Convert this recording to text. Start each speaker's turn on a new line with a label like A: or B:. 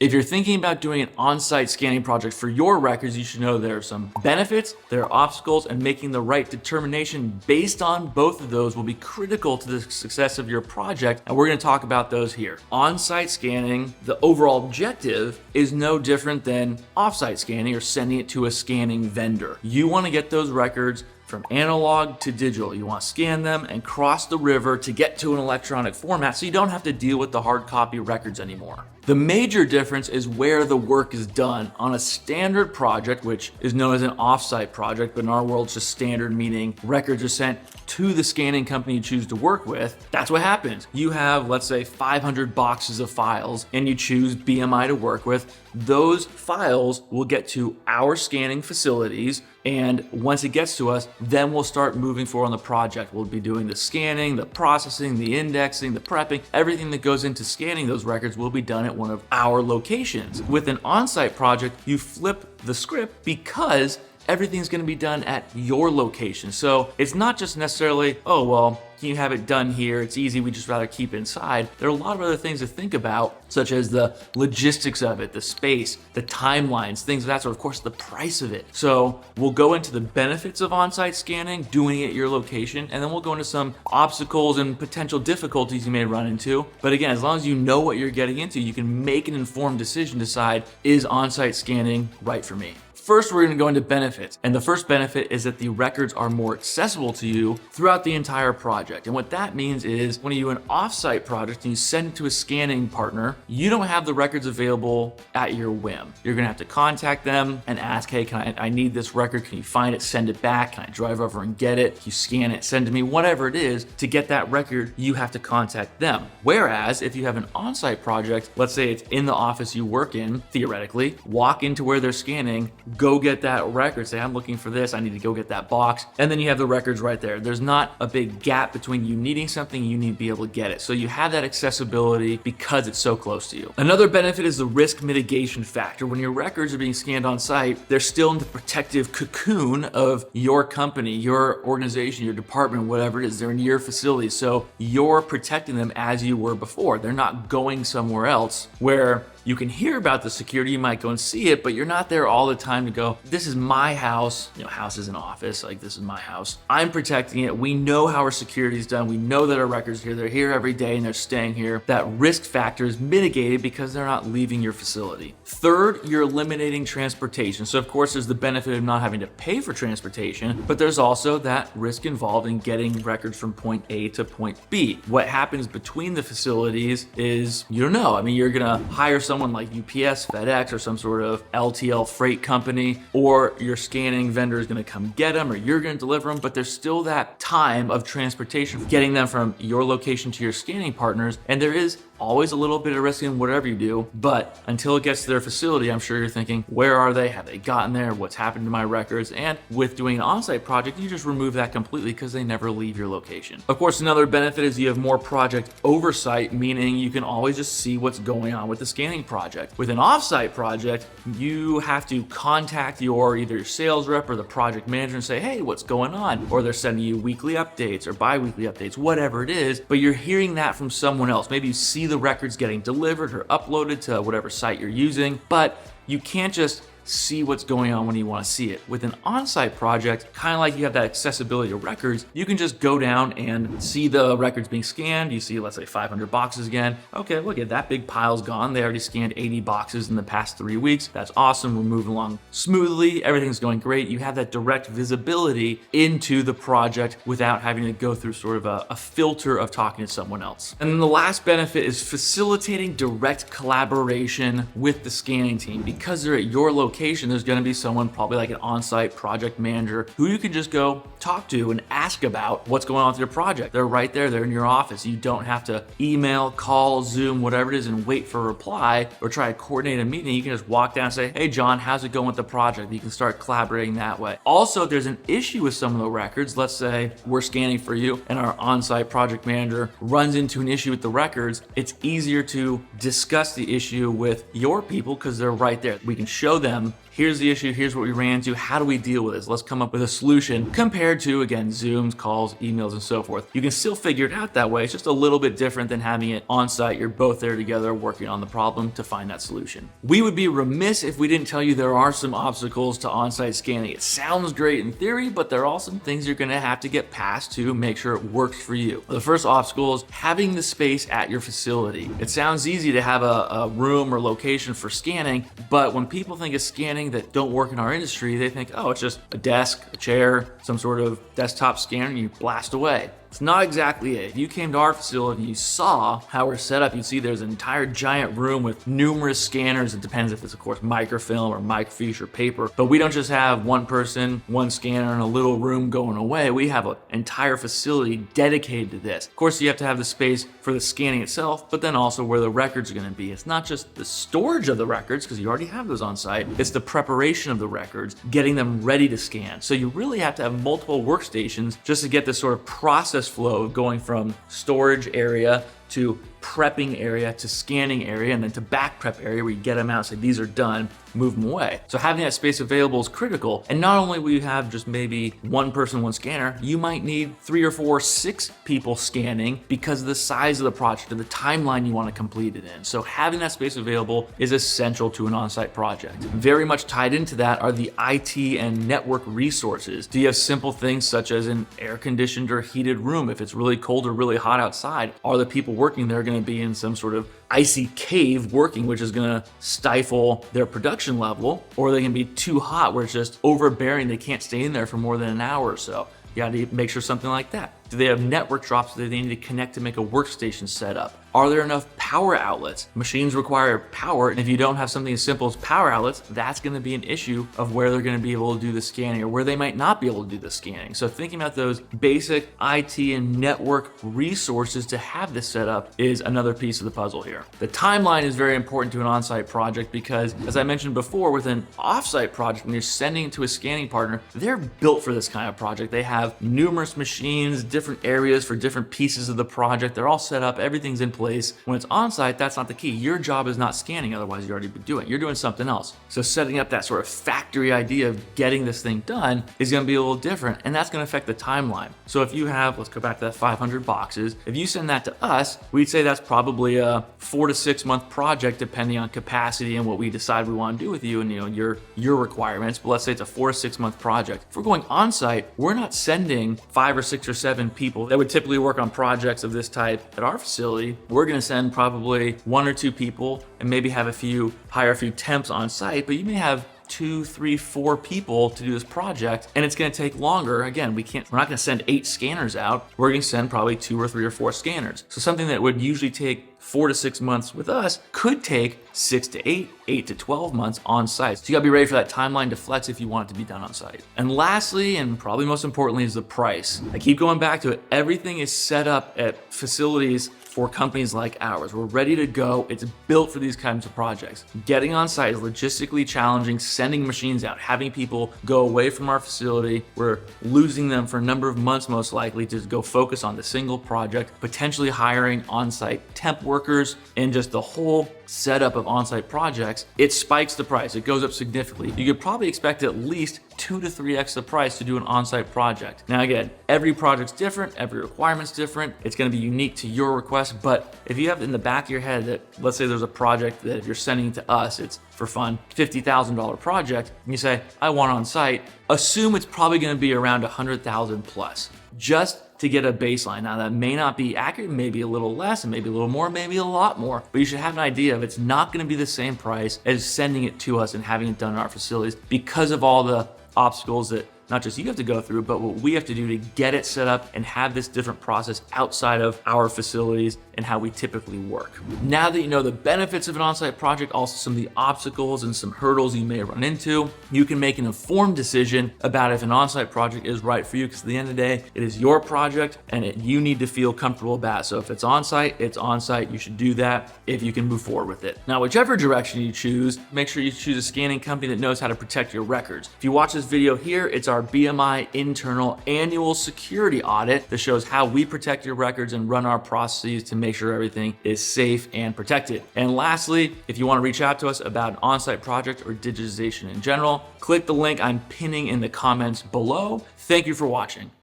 A: If you're thinking about doing an on-site scanning project for your records, you should know there are some benefits, there are obstacles, and making the right determination based on both of those will be critical to the success of your project, and we're going to talk about those here. On-site scanning, the overall objective is no different than off-site scanning or sending it to a scanning vendor. You want to get those records from analog to digital. You want to scan them and cross the river to get to an electronic format so you don't have to deal with the hard copy records anymore. The major difference is where the work is done. On a standard project, which is known as an offsite project, but in our world it's just standard, meaning records are sent to the scanning company you choose to work with. That's what happens. You have, let's say, 500 boxes of files and you choose BMI to work with. Those files will get to our scanning facilities, and once it gets to us, then we'll start moving forward on the project. We'll be doing the scanning, the processing, the indexing, the prepping, everything that goes into scanning those records will be done at one of our locations. With an on-site project, you flip the script because everything's going to be done at your location. So it's not just necessarily, oh, well, can you have it done here? It's easy, we just rather keep it inside. There are a lot of other things to think about, such as the logistics of it, the space, the timelines, things of that sort, of course, the price of it. So we'll go into the benefits of on-site scanning, doing it at your location, and then we'll go into some obstacles and potential difficulties you may run into. But again, as long as you know what you're getting into, you can make an informed decision, decide, is on-site scanning right for me? First, we're going to go into benefits. And the first benefit is that the records are more accessible to you throughout the entire project. And what that means is when you do an offsite project and you send it to a scanning partner, you don't have the records available at your whim. You're going to have to contact them and ask, hey, I need this record. Can you find it? Send it back. Can I drive over and get it? You scan it, send it to me, whatever it is. To get that record, you have to contact them. Whereas if you have an onsite project, let's say it's in the office you work in, theoretically, walk into where they're scanning, go get that record, say, I'm looking for this, I need to go get that box, and then you have the records right there. There's not a big gap between you needing something and you need to be able to get it. So you have that accessibility because it's so close to you. Another benefit is the risk mitigation factor. When your records are being scanned on site, they're still in the protective cocoon of your company, your organization, your department, whatever it is. They're in your facility. So you're protecting them as you were before. They're not going somewhere else where you can hear about the security, you might go and see it, but you're not there all the time to go, this is my house. You know, house is an office, like this is my house. I'm protecting it. We know how our security is done. We know that our records are here. They're here every day and they're staying here. That risk factor is mitigated because they're not leaving your facility. Third, you're eliminating transportation. So of course, there's the benefit of not having to pay for transportation, but there's also that risk involved in getting records from point A to point B. What happens between the facilities is, you don't know. I mean, you're gonna hire someone like UPS, FedEx, or some sort of LTL freight company, or your scanning vendor is going to come get them, or you're going to deliver them, but there's still that time of transportation, getting them from your location to your scanning partners, and there is always a little bit of risk in whatever you do, but until it gets to their facility, I'm sure you're thinking, where are they? Have they gotten there? What's happened to my records? And with doing an on-site project, you just remove that completely because they never leave your location. Of course, another benefit is you have more project oversight, meaning you can always just see what's going on with the scanning project. With an off-site project, you have to contact either your sales rep or the project manager and say, hey, what's going on? Or they're sending you weekly updates or bi-weekly updates, whatever it is, but you're hearing that from someone else. Maybe you see the records getting delivered or uploaded to whatever site you're using, but you can't just see what's going on when you want to see it. With an on-site project, kind of like you have that accessibility to records, you can just go down and see the records being scanned. You see, let's say 500 boxes again. Okay, look at that big pile's gone. They already scanned 80 boxes in the past 3 weeks. That's awesome. We're moving along smoothly. Everything's going great. You have that direct visibility into the project without having to go through sort of a filter of talking to someone else. And then the last benefit is facilitating direct collaboration with the scanning team. Because they're at your location, there's going to be someone, probably like an on-site project manager, who you can just go talk to and ask about what's going on with your project. They're right there. They're in your office. You don't have to email, call, Zoom, whatever it is, and wait for a reply or try to coordinate a meeting. You can just walk down and say, hey, John, how's it going with the project? You can start collaborating that way. Also, if there's an issue with some of the records, let's say we're scanning for you and our on-site project manager runs into an issue with the records, it's easier to discuss the issue with your people because they're right there. We can show them them, here's the issue, here's what we ran into, how do we deal with this? Let's come up with a solution compared to, again, Zooms, calls, emails, and so forth. You can still figure it out that way. It's just a little bit different than having it on site. You're both there together working on the problem to find that solution. We would be remiss if we didn't tell you there are some obstacles to on-site scanning. It sounds great in theory, but there are some things you're gonna have to get past to make sure it works for you. The first obstacle is having the space at your facility. It sounds easy to have a room or location for scanning, but when people think of scanning that don't work in our industry, they think, oh, it's just a desk, a chair, some sort of desktop scanner, and you blast away. It's not exactly it. If you came to our facility and you saw how we're set up, you'd see there's an entire giant room with numerous scanners. It depends if it's, of course, microfilm or microfiche or paper. But we don't just have one person, one scanner in a little room going away. We have an entire facility dedicated to this. Of course, you have to have the space for the scanning itself, but then also where the records are going to be. It's not just the storage of the records, because you already have those on site. It's the preparation of the records, getting them ready to scan. So you really have to have multiple workstations just to get this sort of process flow going from storage area to prepping area to scanning area and then to back prep area where you get them out, say these are done, move them away. So having that space available is critical. And not only will you have just maybe one person, one scanner, you might need 3 or 4, 6 people scanning because of the size of the project and the timeline you want to complete it in. So having that space available is essential to an on-site project. Very much tied into that are the IT and network resources. Do you have simple things such as an air-conditioned or heated room? If it's really cold or really hot outside, are the people working there going to be in some sort of icy cave working, which is going to stifle their production level, or they can be too hot where it's just overbearing, they can't stay in there for more than an hour or so? You got to make sure something like that. Do they have network drops that they need to connect to make a workstation set up? Are there enough power outlets? Machines require power, and if you don't have something as simple as power outlets, that's going to be an issue of where they're going to be able to do the scanning or where they might not be able to do the scanning. So thinking about those basic IT and network resources to have this set up is another piece of the puzzle here. The timeline is very important to an on-site project because, as I mentioned before, with an off-site project, when you're sending it to a scanning partner, they're built for this kind of project. They have numerous machines, different areas for different pieces of the project. They're all set up, everything's in place. When it's on-site, that's not the key. Your job is not scanning, otherwise you already be doing it. You're doing something else. So setting up that sort of factory idea of getting this thing done is going to be a little different, and that's going to affect the timeline. So if you have, let's go back to that 500 boxes. If you send that to us, we'd say that's probably a 4 to 6 month project, depending on capacity and what we decide we want to do with you and your requirements. But let's say it's a 4 to 6 month project. If we're going on-site, we're not sending 5 or 6 or 7 people that would typically work on projects of this type at our facility. We're going to send probably 1 or 2 people and maybe hire a few temps on site, but you may have 2, 3, 4 people to do this project, and it's going to take longer. Again, we're not going to send 8 scanners out. We're going to send probably 2 or 3 or 4 scanners. So something that would usually take 4 to 6 months with us could take 6 to 8, 8 to 12 months on site. So you gotta be ready for that timeline to flex if you want it to be done on site. And lastly, and probably most importantly, is the price. I keep going back to it. Everything is set up at facilities for companies like ours. We're ready to go. It's built for these kinds of projects. Getting on site is logistically challenging, sending machines out, having people go away from our facility. We're losing them for a number of months, most likely, to go focus on the single project, potentially hiring on-site temp workers, and just the whole setup of on-site projects. It spikes the price. It goes up significantly. You could probably expect at least 2 to 3x the price to do an on-site project. Now again, every project's different, every requirement's different. It's going to be unique to your request, but if you have in the back of your head that, let's say there's a project that if you're sending to us, it's for fun, $50,000 project, and you say, I want on-site, assume it's probably going to be around 100,000 plus, just to get a baseline. Now that may not be accurate, maybe a little less, and maybe a little more, maybe a lot more, but you should have an idea of it's not going to be the same price as sending it to us and having it done in our facilities because of all the obstacles that not just you have to go through, but what we have to do to get it set up and have this different process outside of our facilities and how we typically work. Now that you know the benefits of an on-site project, also some of the obstacles and some hurdles you may run into, you can make an informed decision about if an on-site project is right for you, because at the end of the day, it is your project and you need to feel comfortable about it. So if it's on-site, it's on-site. You should do that if you can move forward with it. Now, whichever direction you choose, make sure you choose a scanning company that knows how to protect your records. If you watch this video here, it's our BMI internal annual security audit that shows how we protect your records and run our processes to make make sure everything is safe and protected. And lastly, if you want to reach out to us about an on-site project or digitization in general, click the link I'm pinning in the comments below. Thank you for watching.